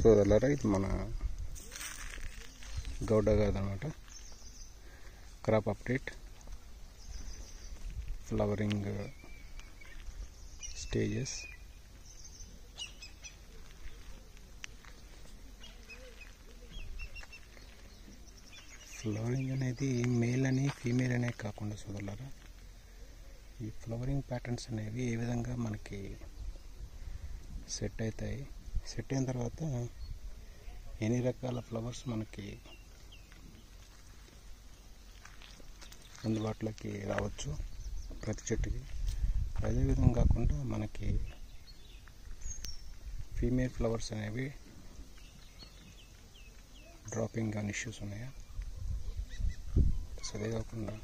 సోదరులారా, ఇది మన గౌడ కాదనమాట. Crop update, flowering stages. Flowering అనేది మేల్ అని ఫీమేల్ అనే కాకుండా సోదరులారా, ఈ ఫ్లవరింగ్ ప్యాటర్న్స్ అనేవి ఏ విధంగా మనకి సెట్ అవుతాయి, సెట్ అయిన తర్వాత ఎన్ని రకాల ఫ్లవర్స్ మనకి అందుబాటులోకి రావచ్చు ప్రతి చెట్టుకి. అదేవిధంగా కాకుండా మనకి ఫీమేల్ ఫ్లవర్స్ అనేవి డ్రాపింగ్ కానీ ఇష్యూస్ ఉన్నాయా, అదే కాకుండా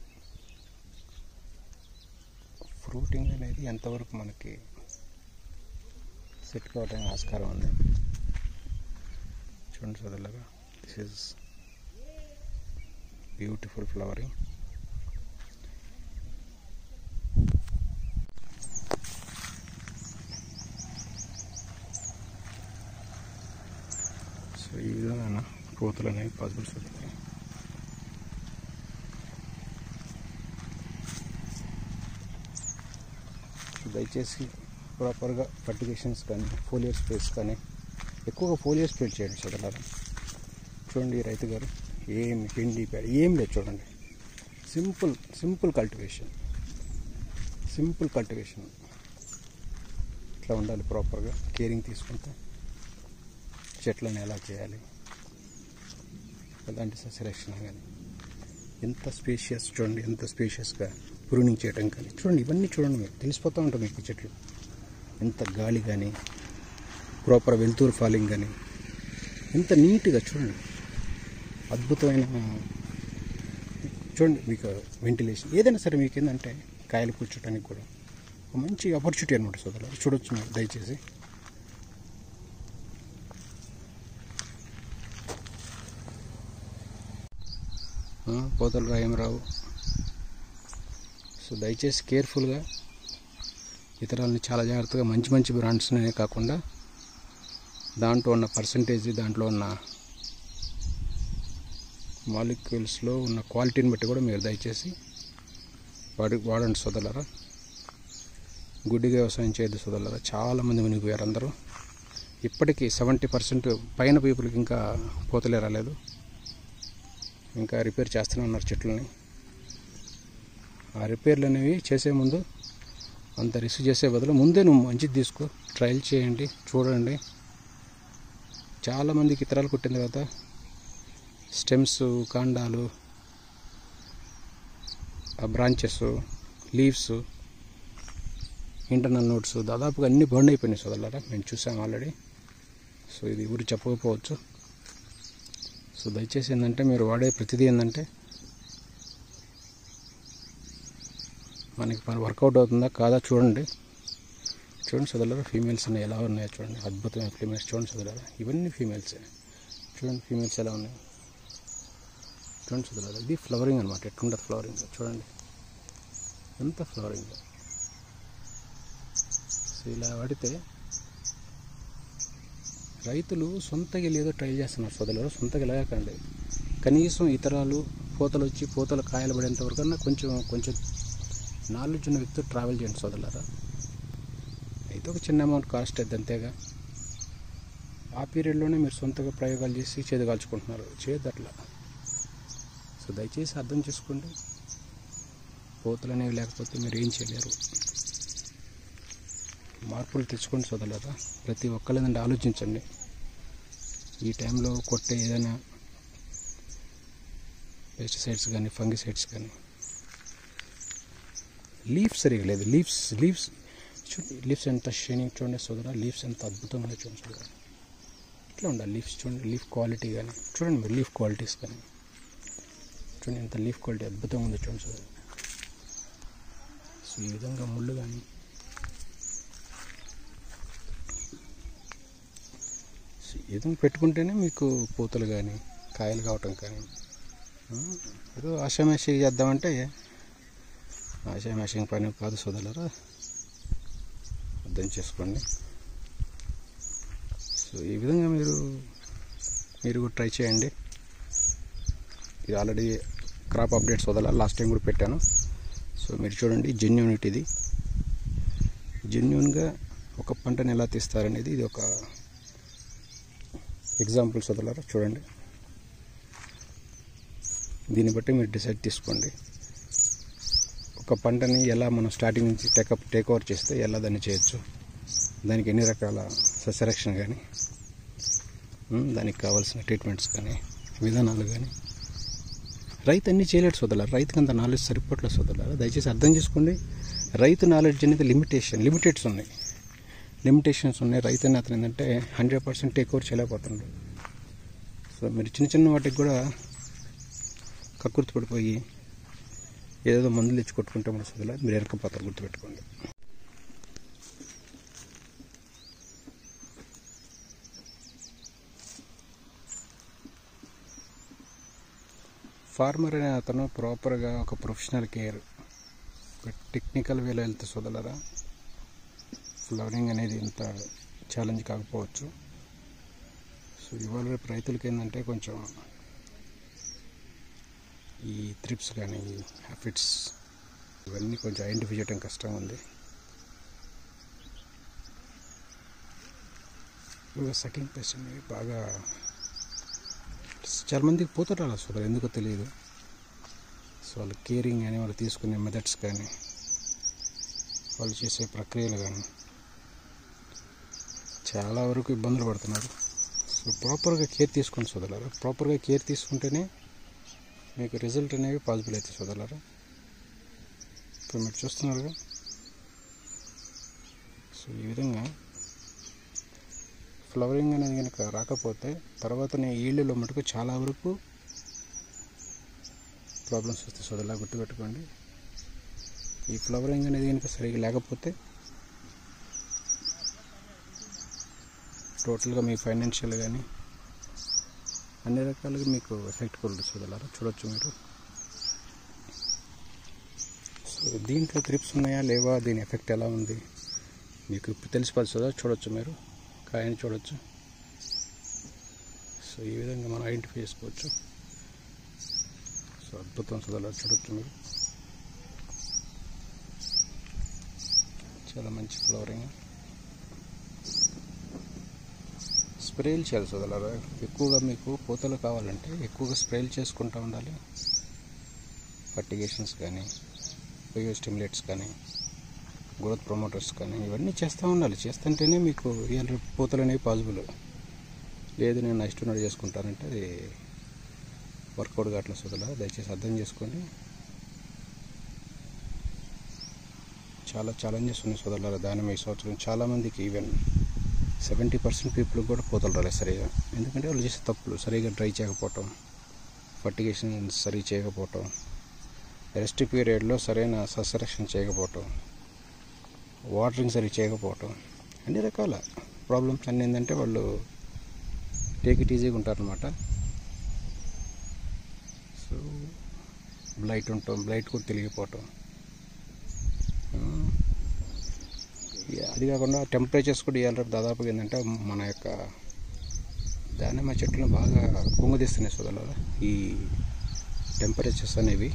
ఫ్రూటింగ్ అనేది ఎంతవరకు మనకి సెట్ కావడానికి ఆస్కారం ఉంది. చూడండి సోదరులారా, this is beautiful flowering. So ఈ విధంగా పూతలు అనేవి పాసిబుల్స్ అవుతాయి. దయచేసి ప్రాపర్గా ఫర్టిగేషన్స్ కానీ ఫోలియర్ స్ప్రేస్ కానీ ఎక్కువగా ఫోలియర్ స్ప్రే చేయండి సోదరులారా. చూడండి రైతు గారు, ఏం పిండి పేడ ఏం లేదు. చూడండి, సింపుల్ కల్టివేషన్ ఇట్లా ఉండాలి. ప్రాపర్గా కేరింగ్ తీసుకుంటే చెట్లను ఎలా చేయాలి, ఎలాంటి సెలెక్షన్ కానీ ఎంత స్పేషియస్, చూడండి ఎంత స్పేషియస్గా ప్రూనింగ్ చేయడం కానీ. చూడండి, ఇవన్నీ చూడండి, మీకు తెలిసిపోతూ ఉంటుంది మీకు చెట్లు ఎంత గాలి కానీ ప్రాపర్ వెలుతురు ఫాలింగ్ కానీ ఎంత నీట్గా చూడండి, అద్భుతమైన చూడండి మీకు వెంటిలేషన్. ఏదైనా సరే మీకు ఏంటంటే కాయలు కూర్చోటానికి కూడా ఒక మంచి ఆపర్చునిటీ అనమాట సోదరులు. చూడొచ్చు మీరు దయచేసి. పోతలు ఏం రావు. సో దయచేసి కేర్ఫుల్గా ఇతరాలని చాలా జాగ్రత్తగా మంచి బ్రాండ్స్నే కాకుండా దాంట్లో ఉన్న పర్సంటేజ్, దాంట్లో ఉన్న మాలిక్యూల్స్లో ఉన్న క్వాలిటీని బట్టి కూడా మీరు దయచేసి వాడండి సోదరులారా. గుడ్డిగా వ్యవసాయం చేయొద్దు సోదరులారా. చాలామంది మునిగిపోయారు అందరూ. ఇప్పటికీ 70% పైన పీపుల్కి ఇంకా పోతలే రాలేదు. ఇంకా రిపేర్ చేస్తూనే ఉన్నారు చెట్లని. ఆ రిపేర్లు అనేవి చేసే ముందు అంత రిస్క్ చేసే బదులు ముందే నువ్వు మంచిది తీసుకో, ట్రయల్ చేయండి, చూడండి. చాలామందికి ఇతరాలు కుట్టిన తర్వాత స్టెమ్స్, కాండాలు, బ్రాంచెస్, లీవ్స్, ఇంటర్నల్ నోట్స్ దాదాపుగా అన్నీ బర్న్ అయిపోయినాయి సోదరులారా. మేము చూసాం ఆల్రెడీ. సో ఇది ఊరు చెప్పకపోవచ్చు. సో దయచేసి ఏంటంటే మీరు వాడే ప్రతిదీ ఏంటంటే మనకి వర్కౌట్ అవుతుందా కాదా చూడండి. చూడండి సోదరులారా, ఫీమేల్స్ ఉన్నాయి ఎలా ఉన్నాయో చూడండి. అద్భుతమైన ఫీమేల్స్ చూడండి సోదరులారా. ఇవన్నీ ఫీమేల్సే. చూడండి ఫీమేల్స్ ఎలా ఉన్నాయి చూడండి సోదరులారా. ఇది ఫ్లవరింగ్ అనమాట. ఎట్లుంటుంది ఫ్లవరింగ్ చూడండి, ఎంత ఫ్లవరింగ్. సో ఇలా వాడితే రైతులు సొంతగా ఏదో ట్రై చేస్తున్నారు సోదరులారా. సొంతగా ఎలాగకండి, కనీసం ఇతరాలు పూతలు వచ్చి పూతలు కాయలు పడేంత వరకన్నా కొంచెం నాలెడ్జ్ ఉన్న వ్యక్తులు ట్రావెల్ చేయండి సోదరులారా. అయితే ఒక చిన్న అమౌంట్ కాస్ట్ అవుతుంది అంతేగా. ఆ పీరియడ్లోనే మీరు సొంతగా ప్రయోగాలు చేసి చేదగాల్చుకుంటున్నారు. చేయొద్దు అట్లా. సో దయచేసి అర్థం చేసుకోండి. పూతలు అనేవి లేకపోతే మీరు ఏం చేయలేరు. మార్పులు తెచ్చుకోండి సోదరులారా. ప్రతి ఒక్కళ్ళు ఏంటంటే ఆలోచించండి. ఈ టైంలో కొట్టే ఏదైనా పెస్టిసైడ్స్ కానీ ఫంగిసైడ్స్ కానీ, లీవ్స్ సరిగా లేదు. లీవ్స్ చూడండి, లీవ్స్ ఎంత షైనింగ్ చూడండి సోదరా. లీవ్స్ ఎంత అద్భుతంగా చూడండి సోదరా. ఇట్లా ఉండాలి లీవ్స్. చూడండి లీఫ్ క్వాలిటీ కానీ చూడండి మీరు, లీఫ్ క్వాలిటీస్ కానీ చూడండి ఎంత లీఫ్ క్వాలిటీ అద్భుతంగా ఉంది చూడండి సోదరా. సో ఈ విధంగా ముళ్ళు కానీ ఏదో పెట్టుకుంటేనే మీకు పూతలు కానీ కాయలు కావటం కానీ. ఏదో ఆషామాషి చేద్దామంటే ఆషామాషి పని కాదు సోదరులారా. అర్థం చేసుకోండి. సో ఈ విధంగా మీరు మీరు కూడా ట్రై చేయండి. ఇది ఆల్రెడీ క్రాప్ అప్డేట్స్ వదల లాస్ట్ టైం కూడా పెట్టాను. సో మీరు చూడండి, జెన్యూనిటీ ఇది. జెన్యూన్గా ఒక పంటను ఎలా తీస్తారనేది ఇది ఒక ఎగ్జాంపుల్స్ వదలరా. చూడండి, దీన్ని బట్టి మీరు డిసైడ్ తీసుకోండి. ఒక పంటని ఎలా మనం స్టార్టింగ్ నుంచి టేక్ ఓవర్ చేస్తే ఎలా దాన్ని చేయొచ్చు, దానికి ఎన్ని రకాల సస్యరక్షణ కానీ, దానికి కావాల్సిన ట్రీట్మెంట్స్ కానీ, విధానాలు కానీ. రైతు అన్నీ చేయలేడు సోదరులారా. రైతుకి అంత నాలెడ్జ్ సరిపోట్లేదు సోదరులారా. దయచేసి అర్థం చేసుకోండి. రైతు నాలెడ్జ్ అనేది లిమిటేషన్స్ ఉన్నాయి. రైతు అని అతను ఏంటంటే 100% టేక్ ఓవర్ చేయలేకపోతున్నాడు. సో మీరు చిన్న చిన్న వాటికి కూడా కక్కుర్తి పడిపోయి ఏదేదో మందులు తెచ్చి కొట్టుకుంటే మన సోదరులారా మీరు వెనకపోతారు, గుర్తుపెట్టుకోండి. ఫార్మర్ అనే అతను ప్రాపర్గా ఒక ప్రొఫెషనల్ కేర్, ఒక టెక్నికల్ వేలో వెళ్తే సోదరులారా ఫ్లవరింగ్ అనేది ఇంత ఛాలెంజ్ కాకపోవచ్చు. సో ఇవాళ రేపు రైతులకి ఏంటంటే కొంచెం ఈ థ్రిప్స్ కానీ, హ్యాఫిడ్స్ ఇవన్నీ కొంచెం ఐడెంటిఫై చేయడం కష్టంగా ఉంది. సెకండ్ పెస్ట్ అనేవి బాగా చాలామందికి పోతారు అలా సోదరు, ఎందుకో తెలియదు. సో వాళ్ళు కేరింగ్ కానీ, వాళ్ళు తీసుకునే మెథడ్స్ కానీ, వాళ్ళు చేసే ప్రక్రియలు కానీ చాలా వరకు ఇబ్బందులు పడుతున్నారు. సో ప్రాపర్గా కేర్ తీసుకోండి సోదరులారా. ప్రాపర్గా కేర్ తీసుకుంటేనే మీకు రిజల్ట్ అనేవి పాసిబుల్ అవుతాయి సోదరులారా. ఇప్పుడు మీరు చూస్తున్నారుగా. సో ఈ విధంగా ఫ్లవరింగ్ అనేది కనుక రాకపోతే తర్వాత ఈల్డ్లో మటుకు చాలా వరకు ప్రాబ్లమ్స్ వస్తాయి సోదరులా, గుర్తుపెట్టుకోండి. ఈ ఫ్లవరింగ్ అనేది కనుక సరిగ్గా లేకపోతే టోటల్గా మీ ఫైనాన్షియల్ కానీ అన్ని రకాలుగా మీకు ఎఫెక్ట్ కొడుతుంది సోదరులారా. చూడొచ్చు మీరు. సో దీంట్లో థ్రిప్స్ ఉన్నాయా లేవా, దీని ఎఫెక్ట్ ఎలా ఉంది మీకు తెలిసిపోతుంది సోదరు. చూడొచ్చు మీరు, కాయని చూడొచ్చు. సో ఈ విధంగా మనం ఐడెంటిఫై చేసుకోవచ్చు. సో అద్భుతం సోదరులారా, చూడొచ్చు మీరు. చాలా మంచి ఫ్లవరింగ్. స్ప్రేలు చేయాలి సోదరులారా. ఎక్కువగా మీకు పూతలు కావాలంటే ఎక్కువగా స్ప్రేలు చేసుకుంటూ ఉండాలి. ఫర్టిగేషన్స్ కానీ, బయో స్టిమ్యులేట్స్ కానీ, గ్రోత్ ప్రమోటర్స్ కానీ ఇవన్నీ చేస్తూ ఉండాలి. చేస్తుంటేనే మీకు రియల్ పూతలు అనేవి పాసిబుల్. లేదు నేను ఇష్టం చేసుకుంటానంటే అది వర్కౌట్ కావట్లేదు సోదరులారా. దయచేసి అర్థం చేసుకోండి. చాలా ఛాలెంజెస్ ఉన్నాయి సోదరులారా దానిమ్మ ఈ సంవత్సరం. చాలామందికి ఈవెన్ 70% పీపుల్ కూడా పూతలు రాలేదు సరిగా. ఎందుకంటే వాళ్ళు చేసే తప్పులు సరిగా డ్రై చేయకపోవటం, ఫర్టిగేషన్ సరిగా చేయకపోవటం, రెస్ట్ పీరియడ్లో సరైన సస్యరక్షణ చేయకపోవటం, వాటరింగ్ సరిగా చేయకపోవటం, అన్ని రకాల ప్రాబ్లమ్స్ అన్నీ ఏంటంటే వాళ్ళు టేక్ ఇట్ ఈజీగా ఉంటారనమాట. సో బ్లైట్ ఉండటం, బ్లైట్ కూడా తెలియకపోవటం, అది కాకుండా టెంపరేచర్స్ కూడా ఇవాళ దాదాపుగా ఏంటంటే మన యొక్క దానిమ్మ చెట్లను బాగా కుంగదీస్తున్నాయి సోదరులారా ఈ టెంపరేచర్స్ అనేవి.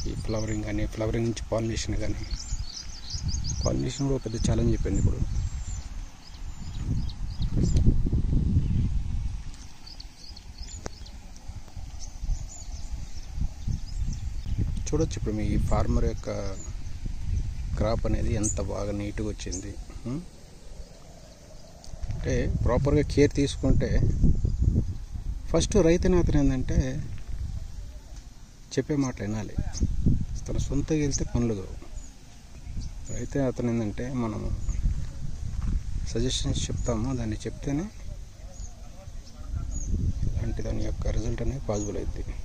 ఈ ఫ్లవరింగ్ కానీ, ఫ్లవరింగ్ నుంచి పాలినేషన్ కానీ, పాలినేషన్ కూడా పెద్ద ఛాలెంజ్ అయిపోయింది ఇప్పుడు. చూడొచ్చు ఇప్పుడు మీ ఫార్మర్ యొక్క క్రాప్ అనేది ఎంత బాగా నీట్గా వచ్చింది. అంటే ప్రాపర్గా కేర్ తీసుకుంటే ఫస్ట్ రైతుని అతను ఏంటంటే చెప్పే మాటలు వినాలి. తన సొంతగా వెళ్తే పనులు కావు. అయితే అతను ఏంటంటే మనం సజెషన్స్ చెప్తామో దాన్ని చెప్తేనే అంటే దాని యొక్క రిజల్ట్ అనేది పాసిబుల్ అవుతుంది.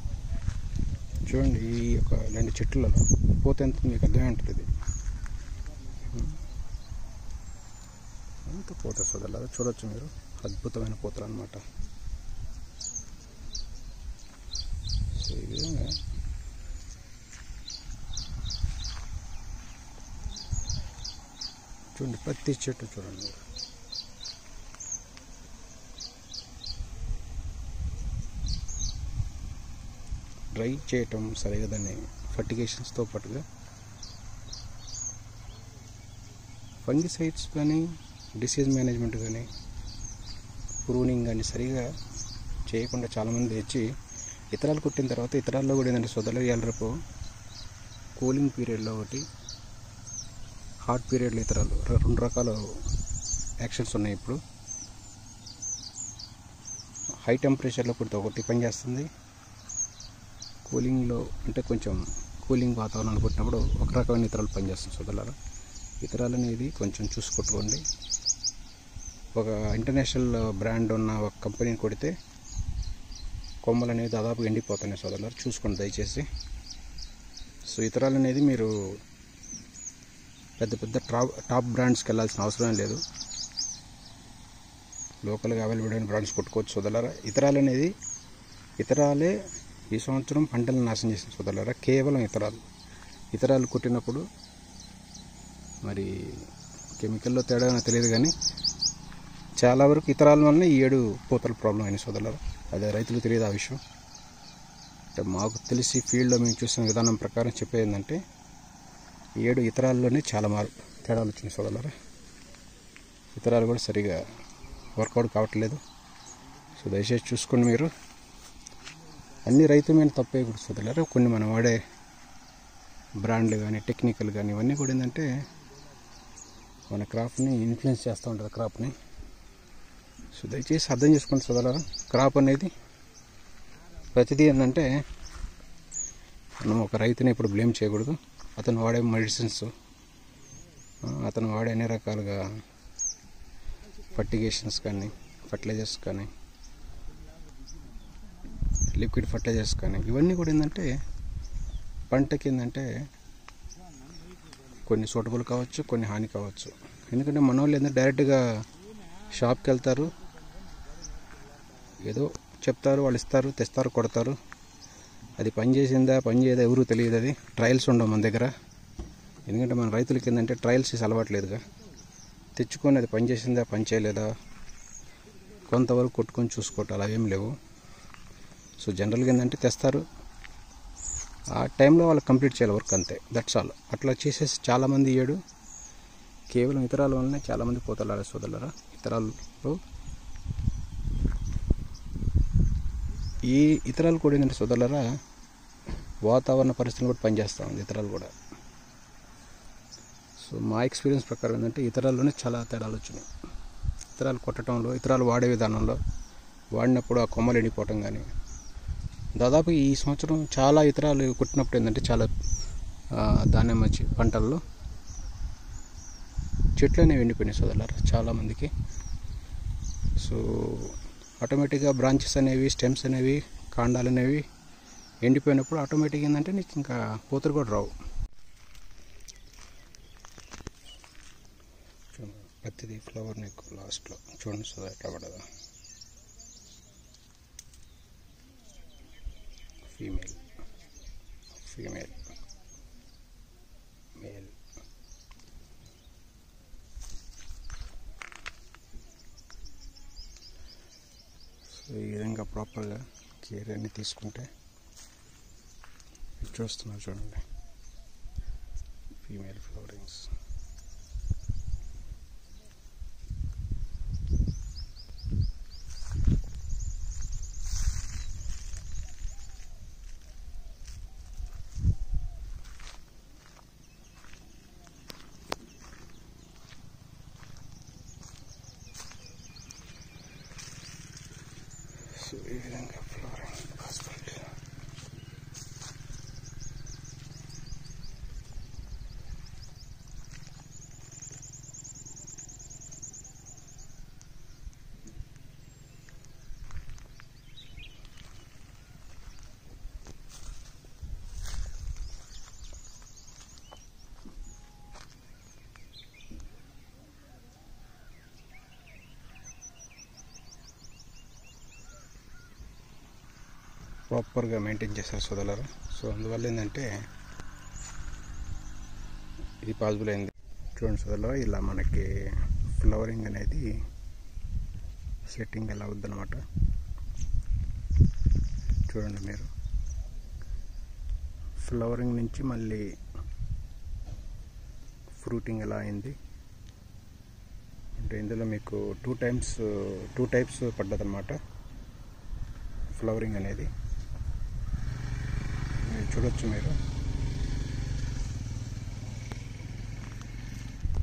చూడండి ఈ యొక్క ఇలాంటి చెట్లలో పూత ఎంత మీకు అర్థమే ఉంటుంది. ఇది ఎంత పూత సోదరులారా చూడొచ్చు మీరు. అద్భుతమైన పూతలు అన్నమాట. సో ఈ విధంగా చూడండి ప్రతి చెట్టు చూడండి మీరు. డ్రై చేయటం సరిగా దాన్ని ఫర్టిగేషన్స్తో పాటుగా ఫంగిసైడ్స్ కానీ డిసీజ్ మేనేజ్మెంట్ కానీ ప్రూనింగ్ కానీ సరిగా చేయకుండా చాలామంది తెచ్చి ఇతరాలు కొట్టిన తర్వాత ఇతరాల్లో కూడా ఏంటంటే సోదరులు ఇవాళ రేపు కూలింగ్ పీరియడ్లో ఒకటి హాట్ పీరియడ్లో ఇతరాలు 2 రకాల యాక్షన్స్ ఉన్నాయి. ఇప్పుడు హై టెంపరేచర్లో కొడితే ఒకటి పనిచేస్తుంది, కూలింగ్లో అంటే కొంచెం కూలింగ్ వాతావరణాన్ని కొట్టినప్పుడు ఒక రకమైన ఇతరాలు పనిచేస్తుంది. సోదరులారా, ఇతరాలు అనేది కొంచెం చూసుకొట్టుకోండి. ఒక ఇంటర్నేషనల్ బ్రాండ్ ఉన్న ఒక కంపెనీని కొడితే కొమ్మలు అనేది దాదాపు ఎండిపోతున్నాయి. సోదరులారా, చూసుకోండి దయచేసి. సో ఇతరాలు అనేది మీరు పెద్ద పెద్ద టాప్ బ్రాండ్స్కి వెళ్ళాల్సిన అవసరం లేదు, లోకల్గా అవైలబుల్ అయిన బ్రాండ్స్ కొట్టుకోవచ్చు. సోదరులారా, ఇతరాలే ఈ సంవత్సరం పంటలను నాశనం చేసిన సోదరులారా. కేవలం ఇతరాలు కొట్టినప్పుడు మరి కెమికల్లో తేడా తెలియదు కానీ చాలా వరకు ఇతరాల వలన ఈ 7 పూతల ప్రాబ్లం అయిన సోదరులారా. అదే రైతులకు తెలియదు ఆ విషయం. అంటే మాకు తెలిసి ఫీల్డ్లో మేము చూసిన విధానం ప్రకారం చెప్పేది ఏంటంటే 7 ఇతరాల్లోనే చాలా తేడాలు వచ్చినాయి సోదరులారా. ఇతరాలు కూడా సరిగా వర్కౌట్ కావట్లేదు. సో దయచేసి చూసుకోండి. మీరు అన్ని రైతు మీద తప్పేయకూడదు సోదరులారా. కొన్ని మనం వాడే బ్రాండ్లు కానీ టెక్నికల్ కానీ ఇవన్నీ కూడా ఏంటంటే మన క్రాప్ని ఇన్ఫ్లుయెన్స్ చేస్తూ ఉంటుంది క్రాప్ని. సో దయచేసి అర్థం చేసుకోండి సోదరులారా. క్రాప్ అనేది ప్రతిదీ ఏంటంటే మనం ఒక రైతుని ఇప్పుడు బ్లేమ్ చేయకూడదు. అతను వాడే మెడిసిన్స్, అతను వాడే అన్ని రకాలుగా ఫర్టిగేషన్స్ కానీ ఫర్టిలైజర్స్ కానీ లిక్విడ్ ఫర్టిలైజర్స్ కానీ ఇవన్నీ కూడా ఏంటంటే పంటకి ఏంటంటే కొన్ని సూటబుల్ కావచ్చు, కొన్ని హాని కావచ్చు. ఎందుకంటే మన వాళ్ళు ఏంటంటే డైరెక్ట్గా షాప్కి వెళ్తారు, ఏదో చెప్తారు, వాళ్ళు ఇస్తారు, తెస్తారు, కొడతారు. అది పని చేసిందా పని చేయదా ఎవరు తెలియదు. అది ట్రయల్స్ ఉండవు మన దగ్గర. ఎందుకంటే మన రైతులకి ఏంటంటే ట్రయల్స్ అలవాట్లేదుగా. తెచ్చుకొని అది పని చేసిందా పని చేయలేదా కొంతవరకు కొట్టుకొని చూసుకోవటం అలా ఏం లేవు. సో జనరల్గా ఏంటంటే తెస్తారు, ఆ టైంలో వాళ్ళు కంప్లీట్ చేయాలి వర్క్, అంతే, దట్స్ ఆల్. అట్లా చేసేసి చాలామంది కేవలం ఇతరాల వల్లనే చాలామంది పోతలాడే సోదరులారా. ఈ ఇతరాలు కూడా ఏంటంటే సోదరులారా వాతావరణ పరిస్థితులు కూడా పనిచేస్తూ ఉంది ఇతరాలు కూడా. సో మా ఎక్స్పీరియన్స్ ప్రకారం ఏంటంటే ఇతరాల్లోనే చాలా తేడాలు వచ్చినాయి. ఇతరాలు కొట్టడంలో, ఇతరాలు వాడే విధానంలో, వాడినప్పుడు ఆ కొమ్మలు ఎండిపోవటం కానీ దాదాపు ఈ సంవత్సరం చాలా ఇతరాలు కొట్టినప్పుడు ఏంటంటే చాలా ధాన్యం వచ్చి పంటల్లో చెట్లు అనేవి ఎండిపోయినాయి సోదరులారా చాలామందికి. సో ఆటోమేటిక్గా బ్రాంచెస్ అనేవి, స్టెమ్స్ అనేవి, కాండాలు అనేవి ఎండిపోయినప్పుడు ఆటోమేటిక్గా ఏంటంటే నీకు ఇంకా పూతలు కూడా రావు. ప్రతిదీ ఫ్లవర్ నీకు లాస్ట్లో చూడండి సో ఎట్లా పడదా. Female male. సో ఈ విధంగా ప్రాపర్గా కేర్ అన్ని తీసుకుంటే చూస్తున్నారు చూడండి ఫీమేల్ ఫ్లవరింగ్స్. సో ఈ విధంగా ఫ్లవరింగ్ పాసిబిలిటీ. ప్రాపర్గా మెయింటైన్ చేస్తారు సోదరులారా. సో అందువల్ల ఏంటంటే ఇది పాసిబుల్ అయింది. చూడండి సోదరులారా, ఇలా మనకి ఫ్లవరింగ్ అనేది సెట్టింగ్ ఎలా అవుద్దనమాట. చూడండి మీరు ఫ్లవరింగ్ నుంచి మళ్ళీ ఫ్రూటింగ్ ఎలా అయింది అంటే ఇందులో మీకు టూ టైప్స్ పడ్డది అన్నమాట ఫ్లవరింగ్ అనేది. మీరు చూడొచ్చు. మీరు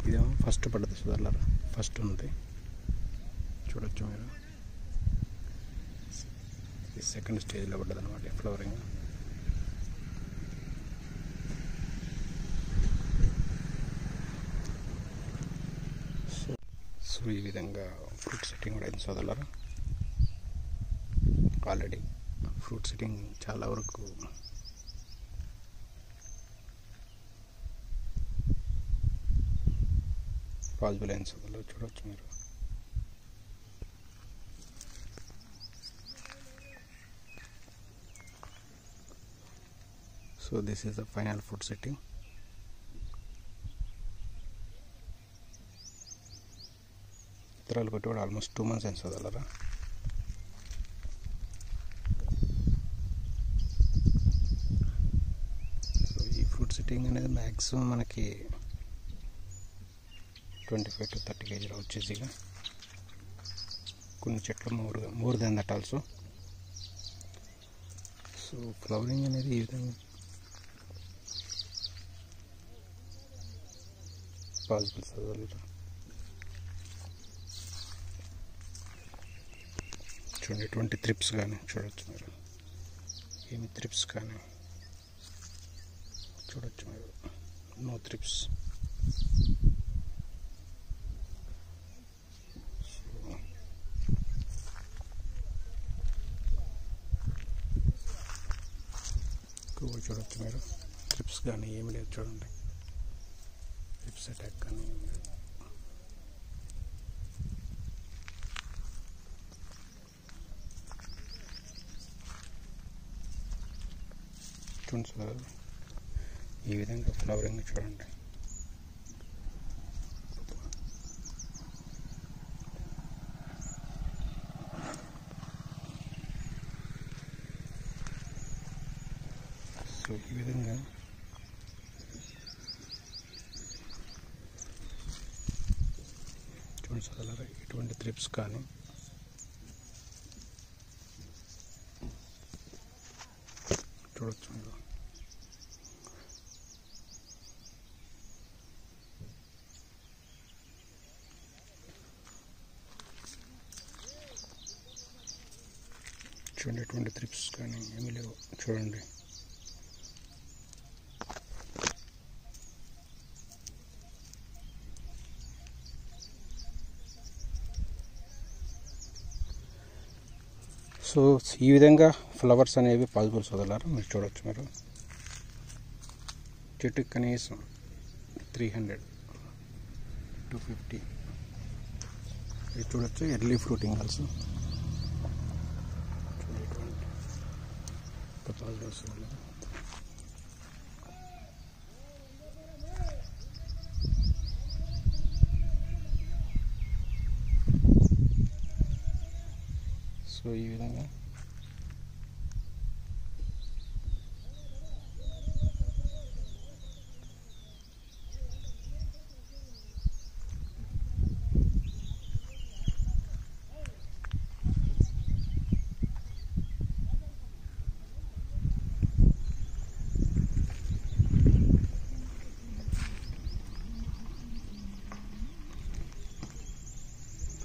ఇదేమో ఫస్ట్ పడ్డది సోదరులారా, ఫస్ట్ ఉంది చూడొచ్చు మీరు. ఇది సెకండ్ స్టేజ్లో పడ్డది అనమాట ఫ్లవరింగ్. సో ఈ విధంగా ఫ్రూట్ సెట్టింగ్ కూడా అయింది సోదరులారా. ఆల్రెడీ ఫ్రూట్ సెట్టింగ్ చాలా వరకు పాసిబుల్ అయింది సోదరులారా, చూడవచ్చు మీరు. So this is the final fruit setting. విత్తనాలు కొట్టి కూడా ఆల్మోస్ట్ 2 months అయింది సోదరులారా. సో ఈ ఫ్రూట్ సెట్టింగ్ అనేది మ్యాక్సిమం మనకి 25 to 30 kg వచ్చేసి కొన్ని చెట్లు more than that also. So flowering అనేది ఈ విధంగా పాసిబుల్ సోదరులారా. చూడండి, ఎటువంటి త్రిప్స్ కానీ చూడవచ్చు మీరు, ఏమి త్రిప్స్ కానీ చూడవచ్చు మీరు, నో త్రిప్స్. చూడవచ్చు మీరు, త్రిప్స్ కానీ ఏమి లేదు చూడండి, త్రిప్స్ అటాక్ కానీ ఏమి లేదు. చూడండి సార్, ఈ విధంగా ఫ్లవరింగ్ చూడండి. సో ఈ విధంగా చూడండి సార్, ఎటువంటి త్రిప్స్ కానీ చూడవచ్చు మీరు. చూడండి, ఎటువంటి త్రిప్స్ కానీ ఏమీ లేవు చూడండి. సో ఈ విధంగా ఫ్లవర్స్ అనేవి పాసిబుల్ సోదరులారా, మీరు చూడవచ్చు. మీరు చెట్టుకి కనీసం 300 to 50 ఇది చూడొచ్చు. ఎర్లీ ఫ్రూటింగ్ ఆల్సో చూడండి. సో ఈ విధంగా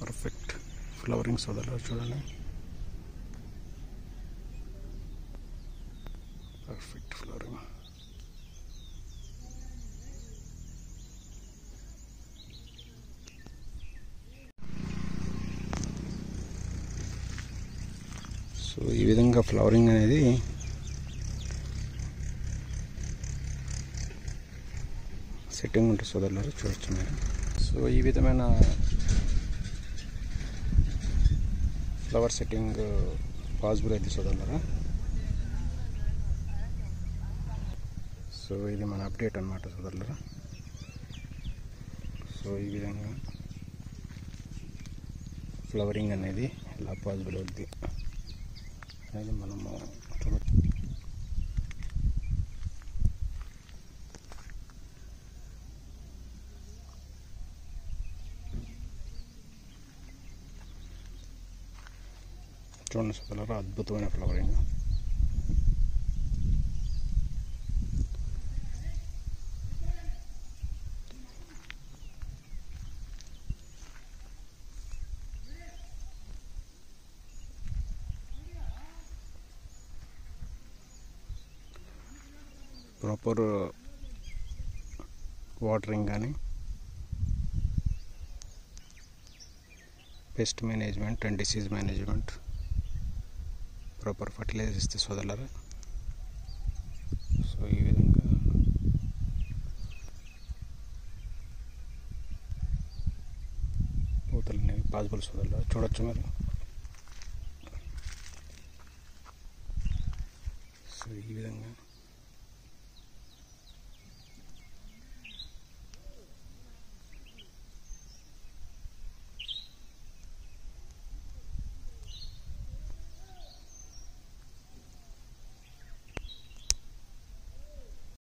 పర్ఫెక్ట్ ఫ్లవరింగ్ సోదరులారా చూడండి, పర్ఫెక్ట్ ఫ్లవరింగ్. సో ఈ విధంగా ఫ్లవరింగ్ అనేది సెట్టింగ్ ఉంటుంది సోదరులారా, చూడొచ్చు మీరు. సో ఈ విధమైన ఫ్లవర్ సెట్టింగ్ పాసిబుల్ అయితే సోదరులారా. సో ఇది మన అప్డేట్ అన్నమాట సోదరులారా. సో ఈ విధంగా ఫ్లవరింగ్ అనేది ఎలా పాసిబుల్ అవుద్ది అనేది మనము చూడవచ్చు. చూడండి సోదరులారా, అద్భుతమైన ఫ్లవరింగ్. ప్రాపర్ వాటరింగ్ కానీ pest management and disease management, proper fertilizer ఇస్తే సోదరులారా. సో ఈ విధంగా పూతలు అనేవి పాసిబుల్ సోదరులారా, చూడొచ్చు మీరు. సో ఈ విధంగా